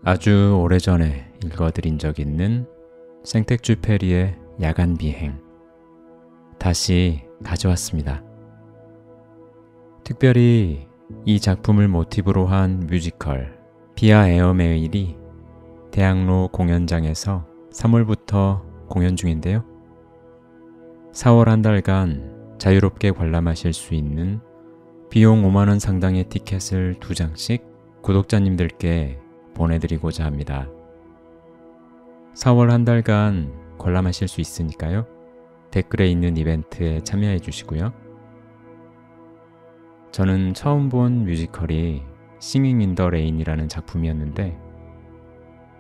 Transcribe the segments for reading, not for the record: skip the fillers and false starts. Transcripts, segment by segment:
아주 오래전에 읽어드린 적 있는 생텍쥐페리의 야간 비행 다시 가져왔습니다. 특별히 이 작품을 모티브로 한 뮤지컬 비아 에어메일이 대학로 공연장에서 3월부터 공연 중인데요. 4월 한 달간 자유롭게 관람하실 수 있는 비용 5만원 상당의 티켓을 2장씩 구독자님들께 보내드리고자 합니다. 4월 한 달간 관람하실 수 있으니까요. 댓글에 있는 이벤트에 참여해 주시고요. 저는 처음 본 뮤지컬이 싱잉 인 더 레인이라는 작품이었는데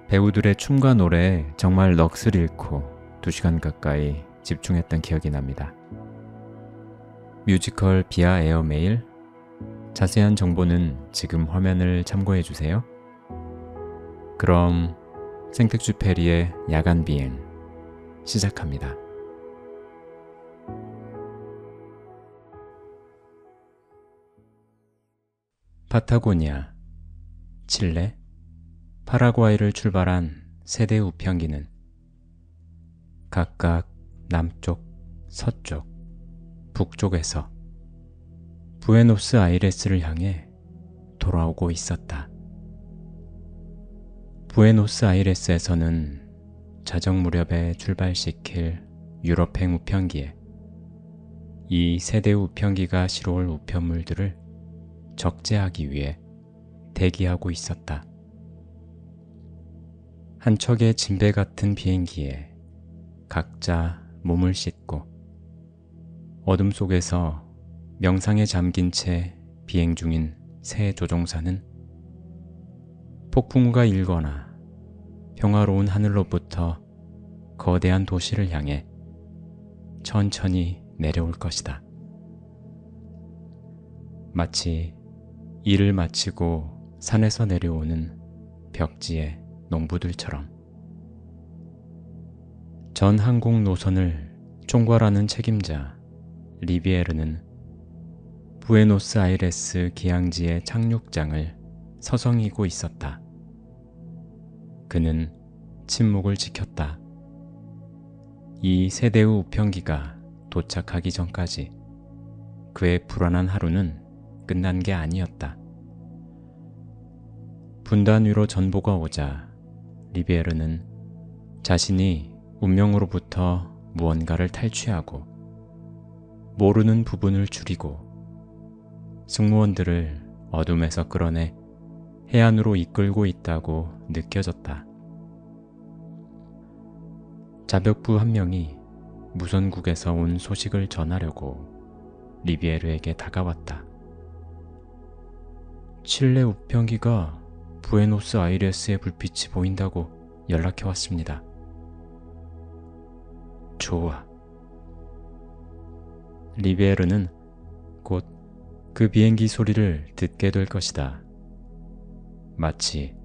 배우들의 춤과 노래에 정말 넋을 잃고 2시간 가까이 집중했던 기억이 납니다. 뮤지컬 비아 에어메일, 자세한 정보는 지금 화면을 참고해 주세요. 그럼 생텍쥐페리의 야간 비행 시작합니다. 파타고니아, 칠레, 파라과이를 출발한 세대 우편기는 각각 남쪽, 서쪽, 북쪽에서 부에노스아이레스를 향해 돌아오고 있었다. 부에노스아이레스에서는 자정 무렵에 출발시킬 유럽행 우편기에 이 세대 우편기가 실어올 우편물들을 적재하기 위해 대기하고 있었다. 한 척의 진배 같은 비행기에 각자 몸을 싣고 어둠 속에서 명상에 잠긴 채 비행 중인 새 조종사는 폭풍우가 일거나 평화로운 하늘로부터 거대한 도시를 향해 천천히 내려올 것이다. 마치 일을 마치고 산에서 내려오는 벽지의 농부들처럼. 전 항공 노선을 총괄하는 책임자 리비에르는 부에노스아이레스 기항지의 착륙장을 서성이고 있었다. 그는 침묵을 지켰다. 이 세대의 우편기가 도착하기 전까지 그의 불안한 하루는 끝난 게 아니었다. 분단 위로 전보가 오자 리비에르는 자신이 운명으로부터 무언가를 탈취하고 모르는 부분을 줄이고 승무원들을 어둠에서 끌어내 해안으로 이끌고 있다고 느껴졌다. 자벽부 한 명이 무선국에서 온 소식을 전하려고 리비에르에게 다가왔다. 칠레 우편기가 부에노스아이레스의 불빛이 보인다고 연락해 왔습니다. 좋아. 리비에르는 곧 그 비행기 소리를 듣게 될 것이다. 마치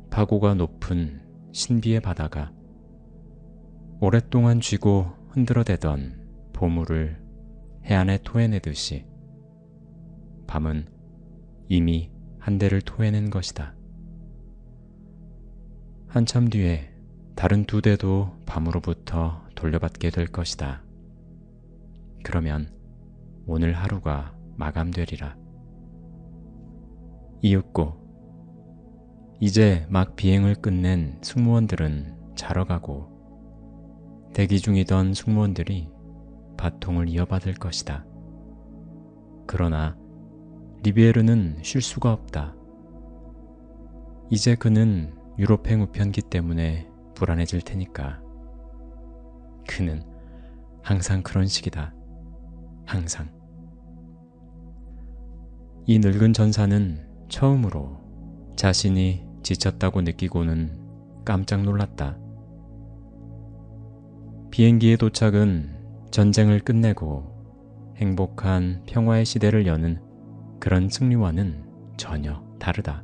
파고가 높은 신비의 바다가 오랫동안 쥐고 흔들어대던 보물을 해안에 토해내듯이 밤은 이미 한 대를 토해낸 것이다. 한참 뒤에 다른 2대도 밤으로부터 돌려받게 될 것이다. 그러면 오늘 하루가 마감되리라. 이윽고 이제 막 비행을 끝낸 승무원들은 자러 가고 대기 중이던 승무원들이 바통을 이어받을 것이다. 그러나 리비에르는 쉴 수가 없다. 이제 그는 유럽행 우편기 때문에 불안해질 테니까. 그는 항상 그런 식이다. 항상. 이 늙은 전사는 처음으로 자신이 지쳤다고 느끼고는 깜짝 놀랐다. 비행기의 도착은 전쟁을 끝내고 행복한 평화의 시대를 여는 그런 승리와는 전혀 다르다.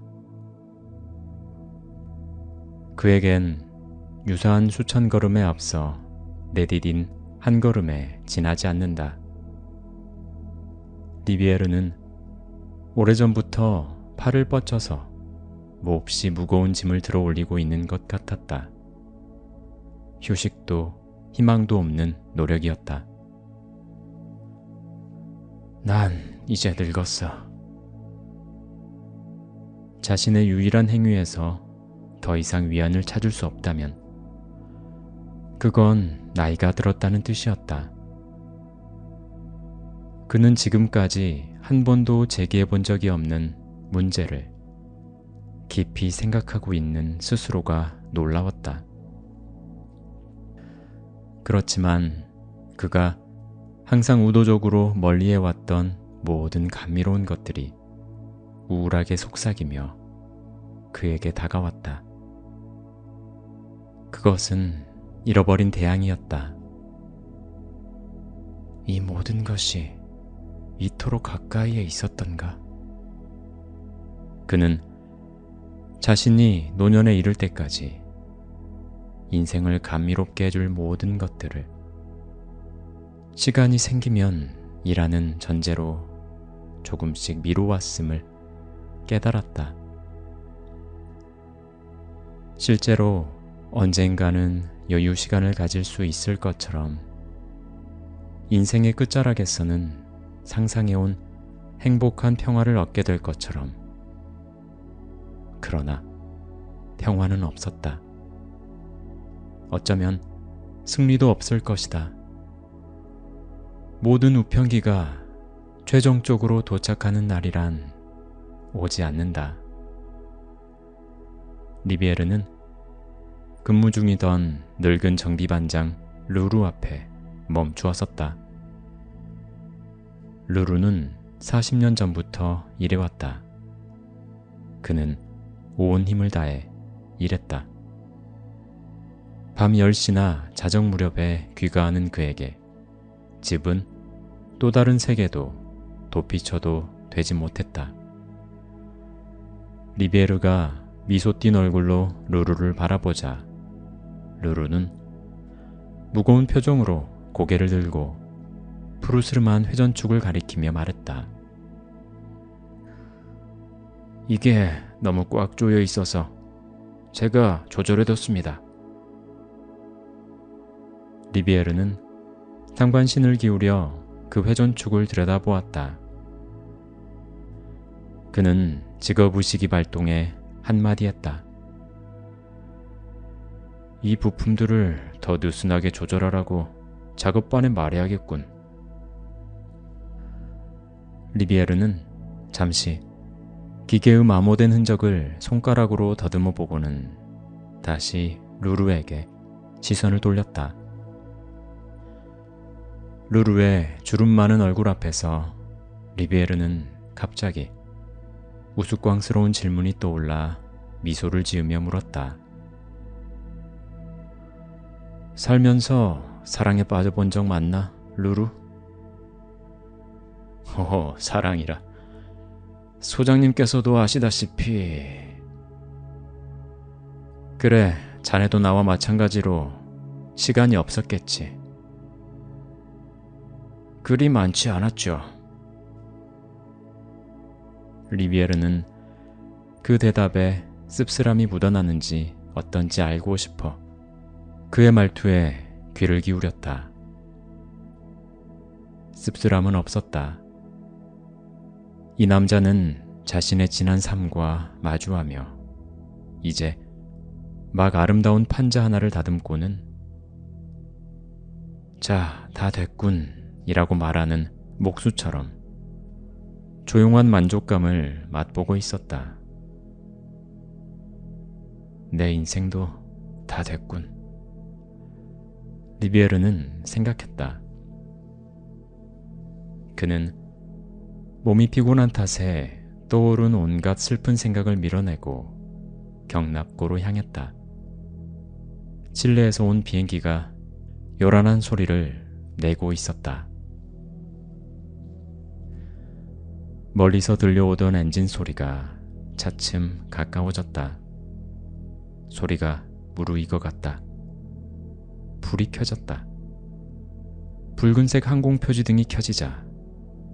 그에겐 유사한 수천 걸음에 앞서 내디딘 한 걸음에 지나지 않는다. 리비에르는 오래전부터 팔을 뻗쳐서 몹시 무거운 짐을 들어 올리고 있는 것 같았다. 휴식도 희망도 없는 노력이었다. 난 이제 늙었어. 자신의 유일한 행위에서 더 이상 위안을 찾을 수 없다면 그건 나이가 들었다는 뜻이었다. 그는 지금까지 한 번도 제기해 본 적이 없는 문제를 깊이 생각하고 있는 스스로가 놀라웠다. 그렇지만 그가 항상 의도적으로 멀리해왔던 모든 감미로운 것들이 우울하게 속삭이며 그에게 다가왔다. 그것은 잃어버린 대항이었다. 이 모든 것이 이토록 가까이에 있었던가? 그는 자신이 노년에 이를 때까지 인생을 감미롭게 해줄 모든 것들을 시간이 생기면 이라는 전제로 조금씩 미루었음을 깨달았다. 실제로 언젠가는 여유 시간을 가질 수 있을 것처럼 인생의 끝자락에서는 상상해온 행복한 평화를 얻게 될 것처럼 그러나 평화는 없었다. 어쩌면 승리도 없을 것이다. 모든 우편기가 최종적으로 도착하는 날이란 오지 않는다. 리비에르는 근무 중이던 늙은 정비반장 루루 앞에 멈추어 섰다. 루루는 40년 전부터 일해왔다. 그는 온 힘을 다해 일했다. 밤 10시나 자정 무렵에 귀가하는 그에게 집은 또 다른 세계도 도피처도 되지 못했다. 리비에르가 미소 띤 얼굴로 루루를 바라보자 루루는 무거운 표정으로 고개를 들고 푸르스름한 회전축을 가리키며 말했다. 이게 너무 꽉 조여 있어서 제가 조절해뒀습니다. 리비에르는 상반신을 기울여 그 회전축을 들여다보았다. 그는 직업의식이 발동해 한마디 했다. 이 부품들을 더 느슨하게 조절하라고 작업반에 말해야겠군. 리비에르는 잠시 기계의 마모된 흔적을 손가락으로 더듬어 보고는 다시 루루에게 시선을 돌렸다. 루루의 주름 많은 얼굴 앞에서 리비에르는 갑자기 우스꽝스러운 질문이 떠올라 미소를 지으며 물었다. 살면서 사랑에 빠져본 적 많나, 루루? 허허, 사랑이라. 소장님께서도 아시다시피. 그래, 자네도 나와 마찬가지로 시간이 없었겠지. 그리 많지 않았죠. 리비에르는 그 대답에 씁쓸함이 묻어나는지 어떤지 알고 싶어 그의 말투에 귀를 기울였다. 씁쓸함은 없었다. 이 남자는 자신의 지난 삶과 마주하며 이제 막 아름다운 판자 하나를 다듬고는 자, 다 됐군 이라고 말하는 목수처럼 조용한 만족감을 맛보고 있었다. 내 인생도 다 됐군. 리비에르는 생각했다. 그는 몸이 피곤한 탓에 떠오른 온갖 슬픈 생각을 밀어내고 경납고로 향했다. 칠레에서 온 비행기가 요란한 소리를 내고 있었다. 멀리서 들려오던 엔진 소리가 차츰 가까워졌다. 소리가 무르익어갔다. 불이 켜졌다. 붉은색 항공 표지등이 켜지자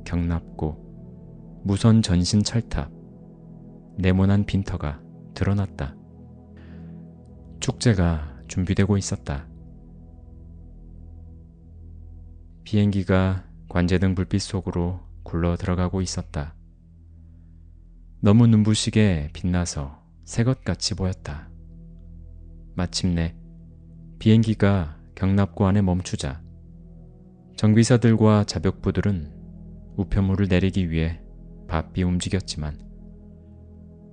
경납고, 무선 전신 철탑, 네모난 빈터가 드러났다. 축제가 준비되고 있었다. 비행기가 관제등 불빛 속으로 굴러 들어가고 있었다. 너무 눈부시게 빛나서 새것같이 보였다. 마침내 비행기가 경납고 안에 멈추자 정비사들과 자벽부들은 우편물을 내리기 위해 바삐 움직였지만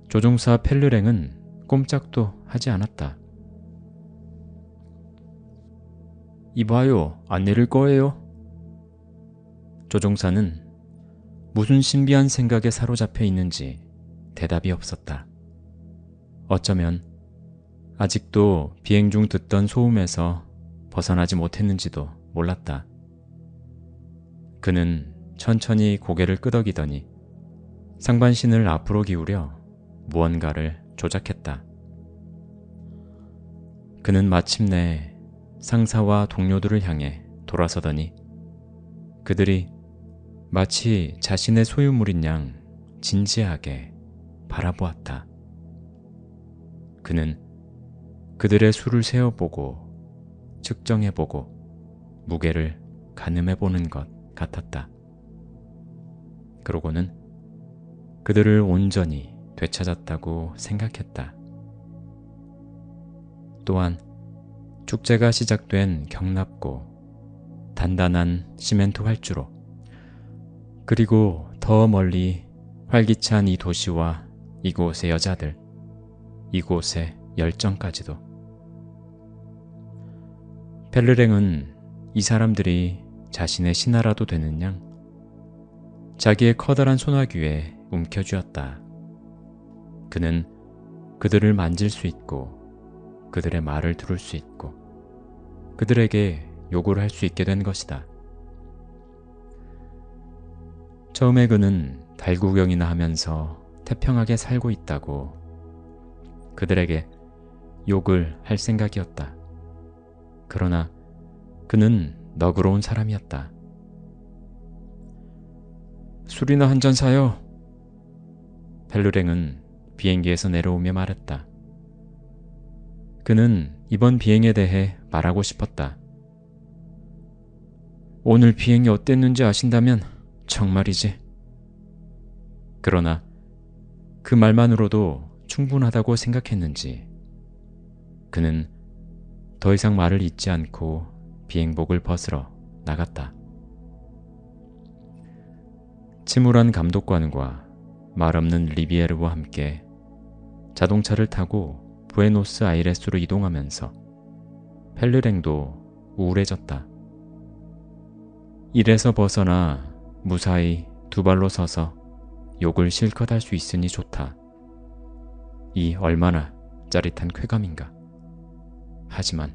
조종사 펠르랭은 꼼짝도 하지 않았다. 이봐요, 안 내릴 거예요? 조종사는 무슨 신비한 생각에 사로잡혀 있는지 대답이 없었다. 어쩌면 아직도 비행 중 듣던 소음에서 벗어나지 못했는지도 몰랐다. 그는 천천히 고개를 끄덕이더니 상반신을 앞으로 기울여 무언가를 조작했다. 그는 마침내 상사와 동료들을 향해 돌아서더니 그들이 마치 자신의 소유물인 양 진지하게 바라보았다. 그는 그들의 수를 세어보고 측정해보고 무게를 가늠해보는 것 같았다. 그러고는 그들을 온전히 되찾았다고 생각했다. 또한 축제가 시작된 경납고 단단한 시멘트 활주로 그리고 더 멀리 활기찬 이 도시와 이곳의 여자들, 이곳의 열정까지도. 펠르랭은 이 사람들이 자신의 신하라도 되는 양 자기의 커다란 소나귀에 움켜쥐었다. 그는 그들을 만질 수 있고 그들의 말을 들을 수 있고 그들에게 요구를 할 수 있게 된 것이다. 처음에 그는 달 구경이나 하면서 태평하게 살고 있다고 그들에게 욕을 할 생각이었다. 그러나 그는 너그러운 사람이었다. 술이나 한 잔 사요. 펠르랭은 비행기에서 내려오며 말했다. 그는 이번 비행에 대해 말하고 싶었다. 오늘 비행이 어땠는지 아신다면 정말이지. 그러나 그 말만으로도 충분하다고 생각했는지 그는 더 이상 말을 잇지 않고 비행복을 벗으러 나갔다. 침울한 감독관과 말없는 리비에르와 함께 자동차를 타고 부에노스아이레스로 이동하면서 펠르랭도 우울해졌다. 일에서 벗어나 무사히 두 발로 서서 욕을 실컷 할 수 있으니 좋다. 이 얼마나 짜릿한 쾌감인가. 하지만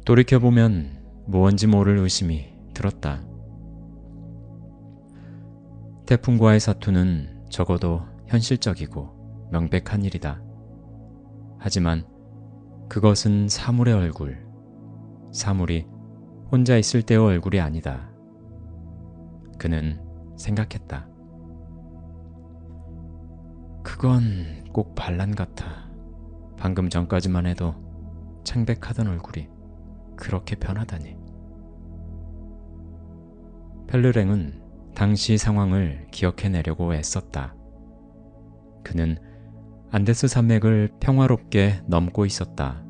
돌이켜보면 무언지 모를 의심이 들었다. 태풍과의 사투는 적어도 현실적이고 명백한 일이다. 하지만 그것은 사물의 얼굴, 사물이 혼자 있을 때의 얼굴이 아니다. 그는 생각했다. 그건 꼭 반란 같아. 방금 전까지만 해도 창백하던 얼굴이 그렇게 변하다니. 펠르랭은 당시 상황을 기억해내려고 애썼다. 그는 안데스 산맥을 평화롭게 넘고 있었다.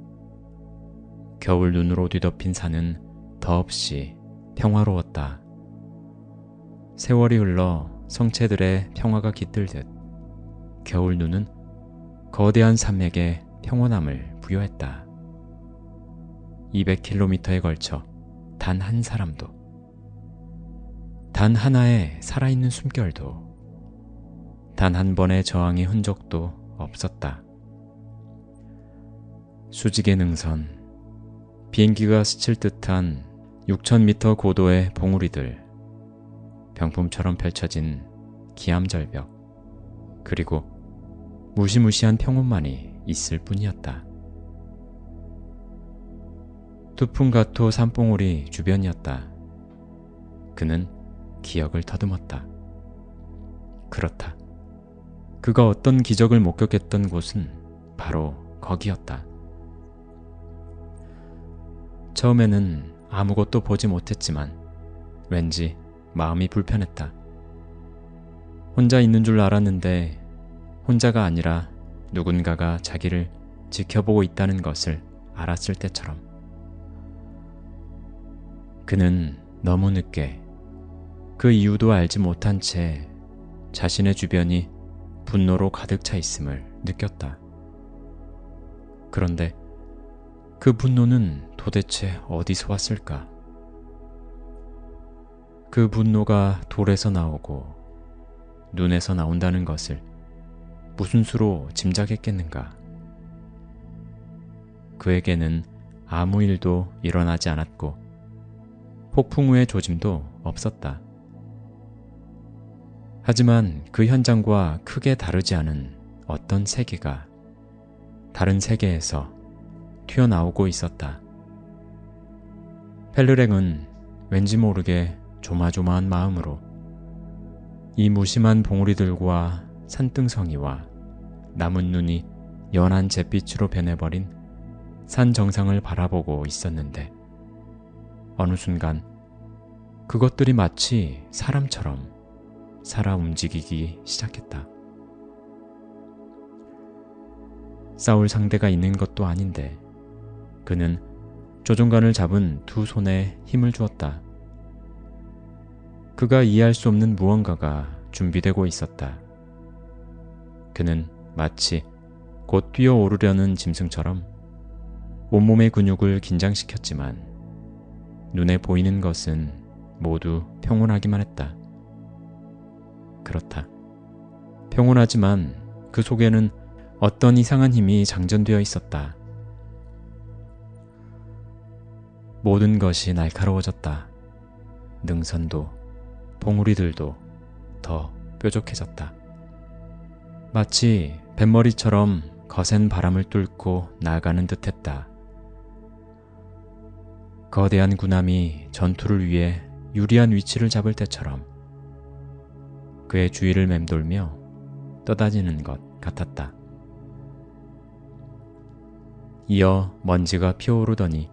겨울 눈으로 뒤덮인 산은 더없이 평화로웠다. 세월이 흘러 성체들의 평화가 깃들듯 겨울 눈은 거대한 산맥에 평온함을 부여했다. 200km에 걸쳐 단 한 사람도, 단 하나의 살아있는 숨결도, 단 한 번의 저항의 흔적도 없었다. 수직의 능선, 비행기가 스칠 듯한 6000m 고도의 봉우리들, 병풍처럼 펼쳐진 기암절벽, 그리고 무시무시한 평온만이 있을 뿐이었다. 투풍가토 산봉우리 주변이었다. 그는 기억을 더듬었다. 그렇다. 그가 어떤 기적을 목격했던 곳은 바로 거기였다. 처음에는 아무것도 보지 못했지만 왠지 마음이 불편했다. 혼자 있는 줄 알았는데 혼자가 아니라 누군가가 자기를 지켜보고 있다는 것을 알았을 때처럼. 그는 너무 늦게 그 이유도 알지 못한 채 자신의 주변이 분노로 가득 차 있음을 느꼈다. 그런데 그 분노는 도대체 어디서 왔을까? 그 분노가 돌에서 나오고 눈에서 나온다는 것을 무슨 수로 짐작했겠는가? 그에게는 아무 일도 일어나지 않았고 폭풍 우의 조짐도 없었다. 하지만 그 현장과 크게 다르지 않은 어떤 세계가 다른 세계에서 튀어나오고 있었다. 펠르랭은 왠지 모르게 조마조마한 마음으로 이 무심한 봉우리들과 산등성이와 남은 눈이 연한 잿빛으로 변해버린 산 정상을 바라보고 있었는데 어느 순간 그것들이 마치 사람처럼 살아 움직이기 시작했다. 싸울 상대가 있는 것도 아닌데 그는 조종관을 잡은 두 손에 힘을 주었다. 그가 이해할 수 없는 무언가가 준비되고 있었다. 그는 마치 곧 뛰어오르려는 짐승처럼 온몸의 근육을 긴장시켰지만 눈에 보이는 것은 모두 평온하기만 했다. 그렇다. 평온하지만 그 속에는 어떤 이상한 힘이 장전되어 있었다. 모든 것이 날카로워졌다. 능선도 봉우리들도 더 뾰족해졌다. 마치 뱃머리처럼 거센 바람을 뚫고 나아가는 듯했다. 거대한 군함이 전투를 위해 유리한 위치를 잡을 때처럼 그의 주위를 맴돌며 떠다니는 것 같았다. 이어 먼지가 피어오르더니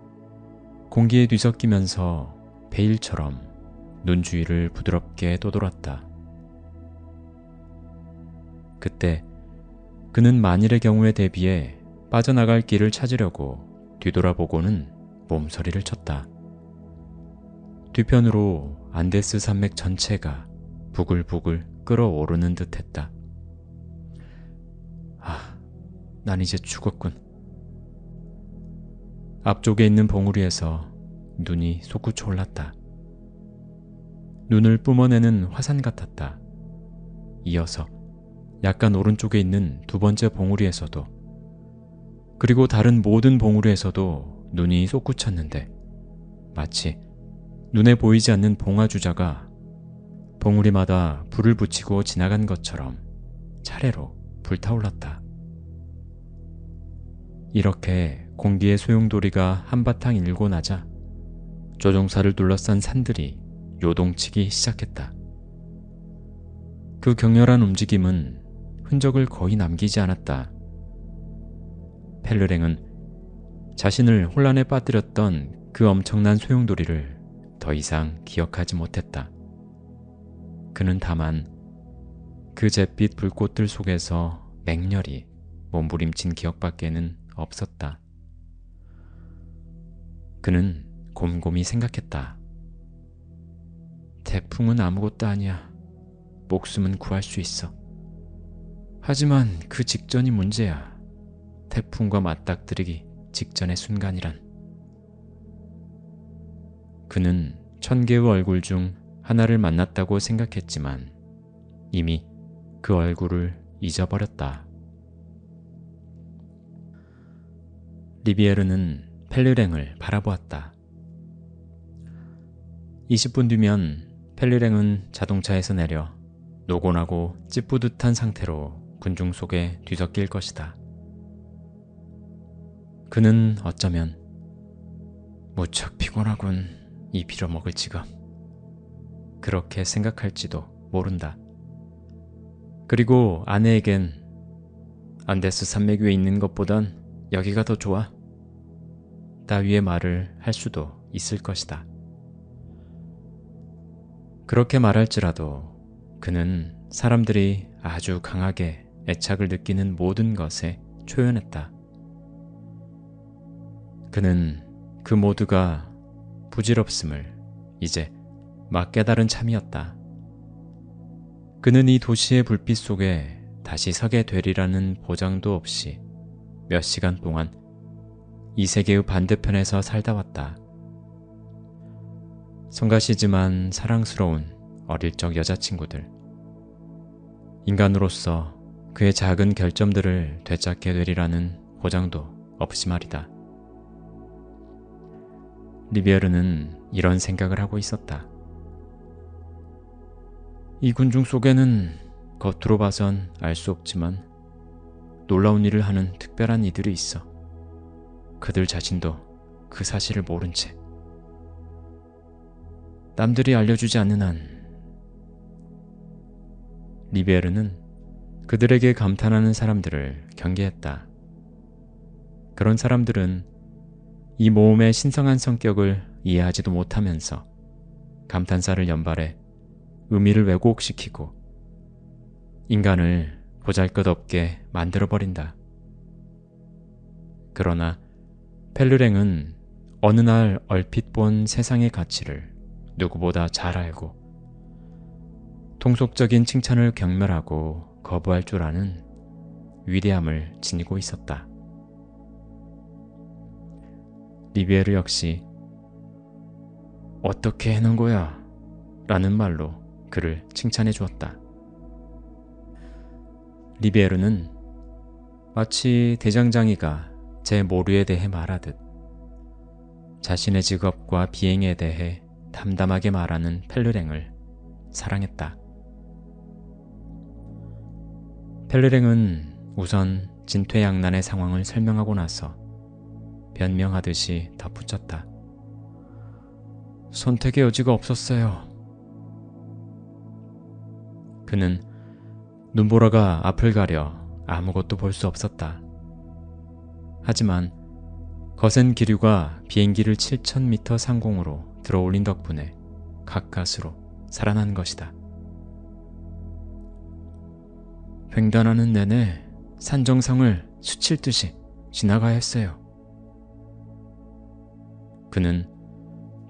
공기에 뒤섞이면서 베일처럼 눈 주위를 부드럽게 떠돌았다. 그때 그는 만일의 경우에 대비해 빠져나갈 길을 찾으려고 뒤돌아보고는 몸서리를 쳤다. 뒤편으로 안데스 산맥 전체가 부글부글 끓어오르는 듯했다. 난 이제 죽었군. 앞쪽에 있는 봉우리에서 눈이 솟구쳐 올랐다. 눈을 뿜어내는 화산 같았다. 이어서 약간 오른쪽에 있는 두 번째 봉우리에서도 그리고 다른 모든 봉우리에서도 눈이 솟구쳤는데 마치 눈에 보이지 않는 봉화주자가 봉우리마다 불을 붙이고 지나간 것처럼 차례로 불타올랐다. 이렇게 공기의 소용돌이가 한바탕 일고 나자 조종사를 둘러싼 산들이 요동치기 시작했다. 그 격렬한 움직임은 흔적을 거의 남기지 않았다. 펠르랭은 자신을 혼란에 빠뜨렸던 그 엄청난 소용돌이를 더 이상 기억하지 못했다. 그는 다만 그 잿빛 불꽃들 속에서 맹렬히 몸부림친 기억밖에는 없었다. 그는 곰곰이 생각했다. 태풍은 아무것도 아니야. 목숨은 구할 수 있어. 하지만 그 직전이 문제야. 태풍과 맞닥뜨리기 직전의 순간이란. 그는 1000개의 얼굴 중 하나를 만났다고 생각했지만 이미 그 얼굴을 잊어버렸다. 리비에르는 펠르랭을 바라보았다. 20분 뒤면 펠르랭은 자동차에서 내려 노곤하고 찌뿌듯한 상태로 군중 속에 뒤섞일 것이다. 그는 어쩌면 무척 피곤하군, 이 빌어먹을 직업. 그렇게 생각할지도 모른다. 그리고 아내에겐 안데스 산맥 위에 있는 것보단 여기가 더 좋아. 따위의 말을 할 수도 있을 것이다. 그렇게 말할지라도 그는 사람들이 아주 강하게 애착을 느끼는 모든 것에 초연했다. 그는 그 모두가 부질없음을 이제 막 깨달은 참이었다. 그는 이 도시의 불빛 속에 다시 서게 되리라는 보장도 없이 몇 시간 동안 이 세계의 반대편에서 살다 왔다. 성가시지만 사랑스러운 어릴 적 여자친구들. 인간으로서 그의 작은 결점들을 되찾게 되리라는 보장도 없이 말이다. 리베르는 이런 생각을 하고 있었다. 이 군중 속에는 겉으로 봐선 알 수 없지만 놀라운 일을 하는 특별한 이들이 있어. 그들 자신도 그 사실을 모른 채 남들이 알려주지 않는 한 리베르는 그들에게 감탄하는 사람들을 경계했다. 그런 사람들은 이 모험의 신성한 성격을 이해하지도 못하면서 감탄사를 연발해 의미를 왜곡시키고 인간을 보잘것없게 만들어버린다. 그러나 펠르랭은 어느 날 얼핏 본 세상의 가치를 누구보다 잘 알고 통속적인 칭찬을 경멸하고 거부할 줄 아는 위대함을 지니고 있었다. 리베르 역시 어떻게 해놓은 거야? 라는 말로 그를 칭찬해 주었다. 리베르는 마치 대장장이가 제 모류에 대해 말하듯 자신의 직업과 비행에 대해 담담하게 말하는 펠르랭을 사랑했다. 펠르랭은 우선 진퇴양난의 상황을 설명하고 나서 변명하듯이 덧붙였다. 선택의 여지가 없었어요. 그는 눈보라가 앞을 가려 아무것도 볼 수 없었다. 하지만 거센 기류가 비행기를 7,000m 상공으로 들어올린 덕분에 가까스로 살아난 것이다. 횡단하는 내내 산정상을 스칠 듯이 지나가야 했어요. 그는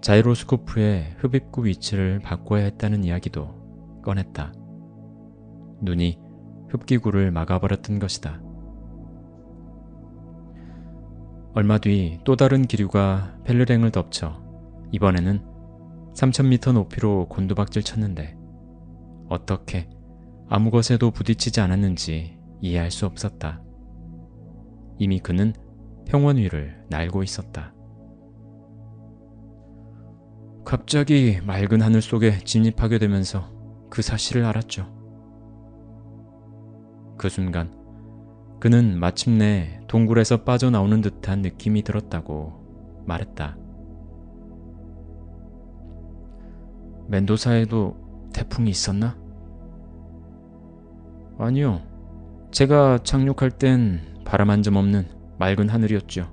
자이로스코프의 흡입구 위치를 바꿔야 했다는 이야기도 꺼냈다. 눈이 흡기구를 막아버렸던 것이다. 얼마 뒤 또 다른 기류가 펠르랭을 덮쳐 이번에는 3,000m 높이로 곤두박질 쳤는데 어떻게 아무 것에도 부딪히지 않았는지 이해할 수 없었다. 이미 그는 평원 위를 날고 있었다. 갑자기 맑은 하늘 속에 진입하게 되면서 그 사실을 알았죠. 그 순간 그는 마침내 동굴에서 빠져나오는 듯한 느낌이 들었다고 말했다. 멘도사에도 태풍이 있었나? 아니요. 제가 착륙할 땐 바람 한 점 없는 맑은 하늘이었죠.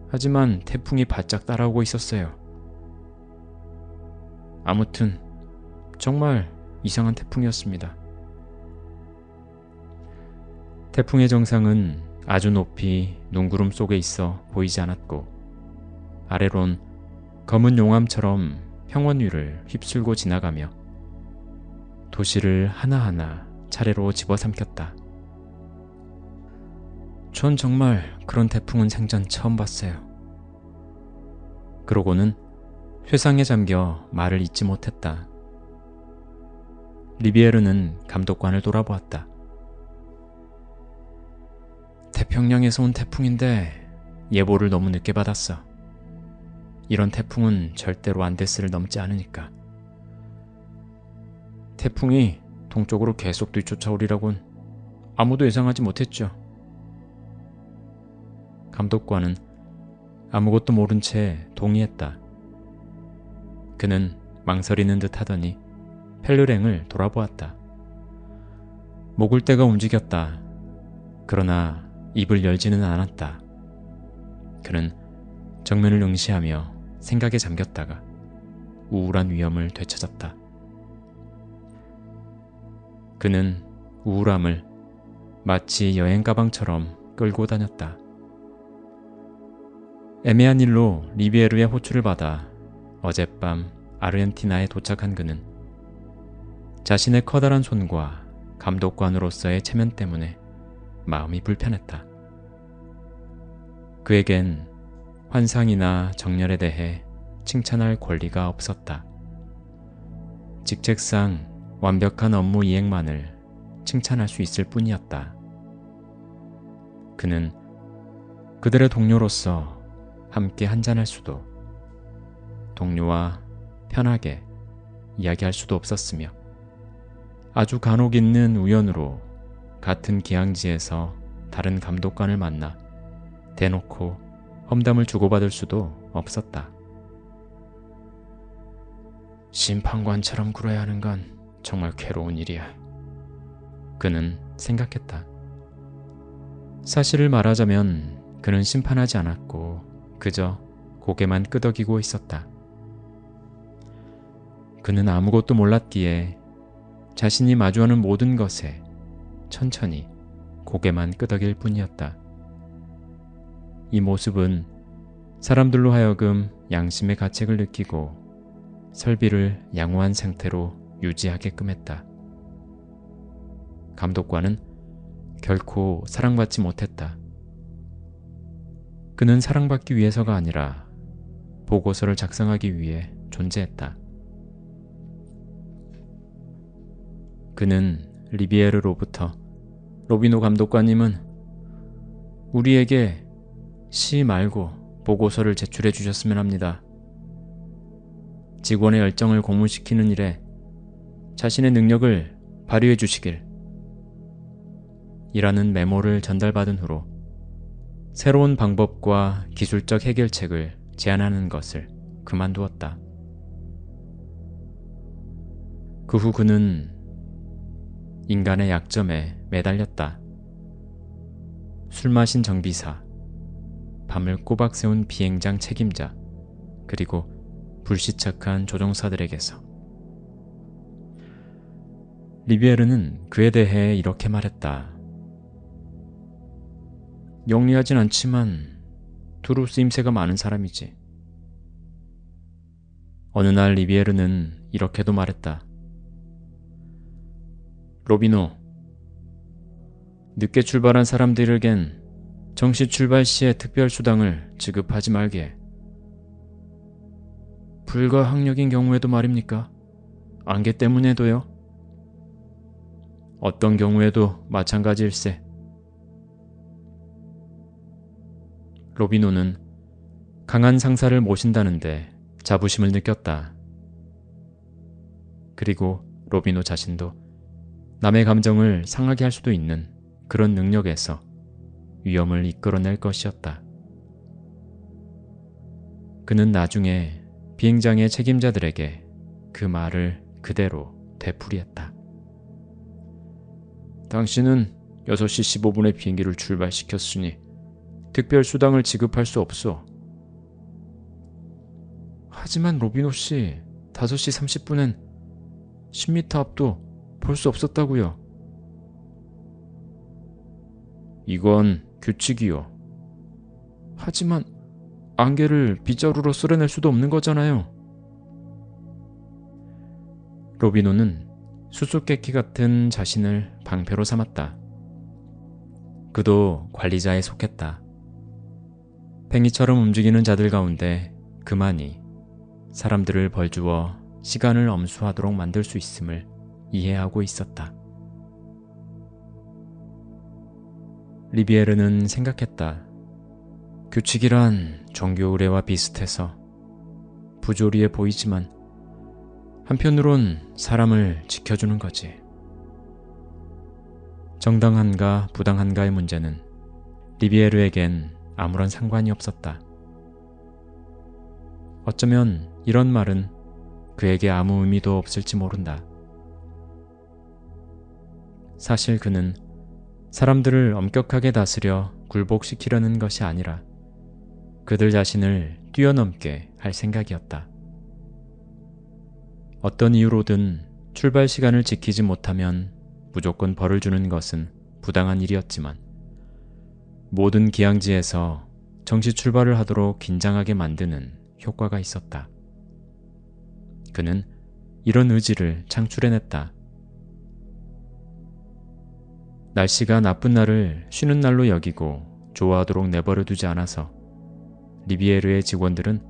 하지만 태풍이 바짝 따라오고 있었어요. 아무튼 정말 이상한 태풍이었습니다. 태풍의 정상은 아주 높이 눈구름 속에 있어 보이지 않았고 아래론 검은 용암처럼 평원 위를 휩쓸고 지나가며 도시를 하나하나 차례로 집어삼켰다. 전 정말 그런 태풍은 생전 처음 봤어요. 그러고는 회상에 잠겨 말을 잇지 못했다. 리비에르는 감독관을 돌아보았다. 태평양에서 온 태풍인데 예보를 너무 늦게 받았어. 이런 태풍은 절대로 안데스를 넘지 않으니까. 태풍이 동쪽으로 계속 뒤쫓아오리라곤 아무도 예상하지 못했죠. 감독관은 아무것도 모른 채 동의했다. 그는 망설이는 듯 하더니 펠르랭을 돌아보았다. 목을대가 움직였다. 그러나 입을 열지는 않았다. 그는 정면을 응시하며 생각에 잠겼다가 우울한 위험을 되찾았다. 그는 우울함을 마치 여행 가방처럼 끌고 다녔다. 애매한 일로 리비에르의 호출을 받아 어젯밤 아르헨티나에 도착한 그는 자신의 커다란 손과 감독관으로서의 체면 때문에 마음이 불편했다. 그에겐 환상이나 정열에 대해 칭찬할 권리가 없었다. 직책상 완벽한 업무 이행만을 칭찬할 수 있을 뿐이었다. 그는 그들의 동료로서 함께 한잔할 수도, 동료와 편하게 이야기할 수도 없었으며 아주 간혹 있는 우연으로 같은 기항지에서 다른 감독관을 만나 대놓고 험담을 주고받을 수도 없었다. 심판관처럼 굴어야 하는 건 정말 괴로운 일이야. 그는 생각했다. 사실을 말하자면 그는 심판하지 않았고 그저 고개만 끄덕이고 있었다. 그는 아무것도 몰랐기에 자신이 마주하는 모든 것에 천천히 고개만 끄덕일 뿐이었다. 이 모습은 사람들로 하여금 양심의 가책을 느끼고 설비를 양호한 상태로 유지하게끔 했다. 감독관은 결코 사랑받지 못했다. 그는 사랑받기 위해서가 아니라 보고서를 작성하기 위해 존재했다. 그는 리비에르로부터 로비노 감독관님은 우리에게 시 말고 보고서를 제출해 주셨으면 합니다. 직원의 열정을 고무시키는 일에 자신의 능력을 발휘해 주시길. 이라는 메모를 전달받은 후로 새로운 방법과 기술적 해결책을 제안하는 것을 그만두었다. 그 후 그는 인간의 약점에 매달렸다. 술 마신 정비사, 밤을 꼬박 세운 비행장 책임자, 그리고 불시착한 조종사들에게서. 리비에르는 그에 대해 이렇게 말했다. 영리하진 않지만 두루 쓰임새가 많은 사람이지. 어느 날 리비에르는 이렇게도 말했다. 로비노, 늦게 출발한 사람들에겐 정시 출발 시에 특별수당을 지급하지 말게. 불가항력인 경우에도 말입니까? 안개 때문에도요? 어떤 경우에도 마찬가지일세. 로비노는 강한 상사를 모신다는데 자부심을 느꼈다. 그리고 로비노 자신도 남의 감정을 상하게 할 수도 있는 그런 능력에서 위험을 이끌어낼 것이었다. 그는 나중에 비행장의 책임자들에게 그 말을 그대로 되풀이했다. 당신은 6시 15분에 비행기를 출발시켰으니 특별 수당을 지급할 수 없소. 하지만 로비노 씨, 5시 30분엔 10m 앞도 볼 수 없었다고요. 이건 규칙이요. 하지만 안개를 빗자루로 쓸어낼 수도 없는 거잖아요. 로비노는 수수께끼 같은 자신을 방패로 삼았다. 그도 관리자에 속했다. 팽이처럼 움직이는 자들 가운데 그만이 사람들을 벌주어 시간을 엄수하도록 만들 수 있음을 이해하고 있었다. 리비에르는 생각했다. 규칙이란 종교 의례와 비슷해서 부조리해 보이지만 한편으론 사람을 지켜주는 거지. 정당한가 부당한가의 문제는 리비에르에겐 아무런 상관이 없었다. 어쩌면 이런 말은 그에게 아무 의미도 없을지 모른다. 사실 그는 사람들을 엄격하게 다스려 굴복시키려는 것이 아니라 그들 자신을 뛰어넘게 할 생각이었다. 어떤 이유로든 출발 시간을 지키지 못하면 무조건 벌을 주는 것은 부당한 일이었지만 모든 기항지에서 정시 출발을 하도록 긴장하게 만드는 효과가 있었다. 그는 이런 의지를 창출해냈다. 날씨가 나쁜 날을 쉬는 날로 여기고 좋아하도록 내버려두지 않아서 리비에르의 직원들은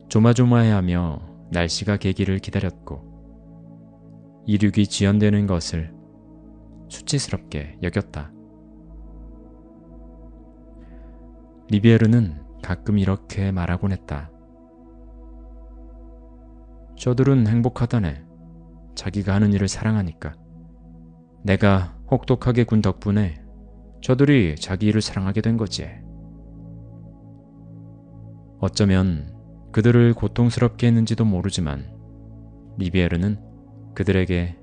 조마조마해하며 날씨가 개기를 기다렸고 이륙이 지연되는 것을 수치스럽게 여겼다. 리비에르는 가끔 이렇게 말하곤 했다. 저들은 행복하다네. 자기가 하는 일을 사랑하니까. 내가 혹독하게 군 덕분에 저들이 자기 일을 사랑하게 된 거지. 어쩌면 그들을 고통스럽게 했는지도 모르지만 리비에르는 그들에게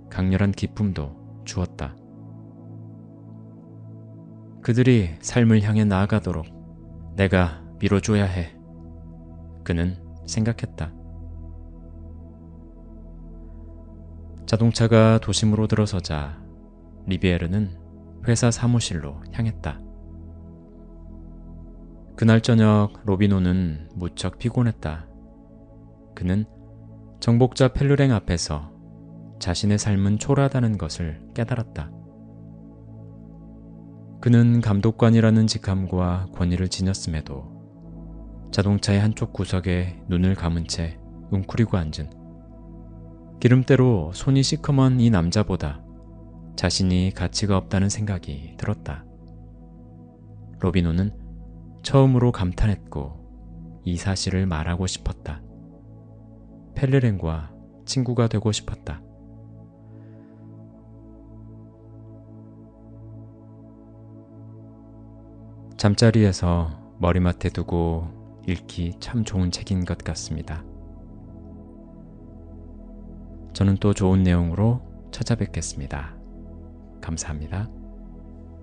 강렬한 기쁨도 주었다. 그들이 삶을 향해 나아가도록 내가 밀어줘야 해. 그는 생각했다. 자동차가 도심으로 들어서자 리비에르는 회사 사무실로 향했다. 그날 저녁 로비노는 무척 피곤했다. 그는 정복자 펠르랭 앞에서 자신의 삶은 초라하다는 것을 깨달았다. 그는 감독관이라는 직함과 권위를 지녔음에도 자동차의 한쪽 구석에 눈을 감은 채 웅크리고 앉은 기름때로 손이 시커먼 이 남자보다 자신이 가치가 없다는 생각이 들었다. 로비노는 처음으로 감탄했고 이 사실을 말하고 싶었다. 펠르랭과 친구가 되고 싶었다. 잠자리에서 머리맡에 두고 읽기 참 좋은 책인 것 같습니다. 저는 또 좋은 내용으로 찾아뵙겠습니다. 감사합니다.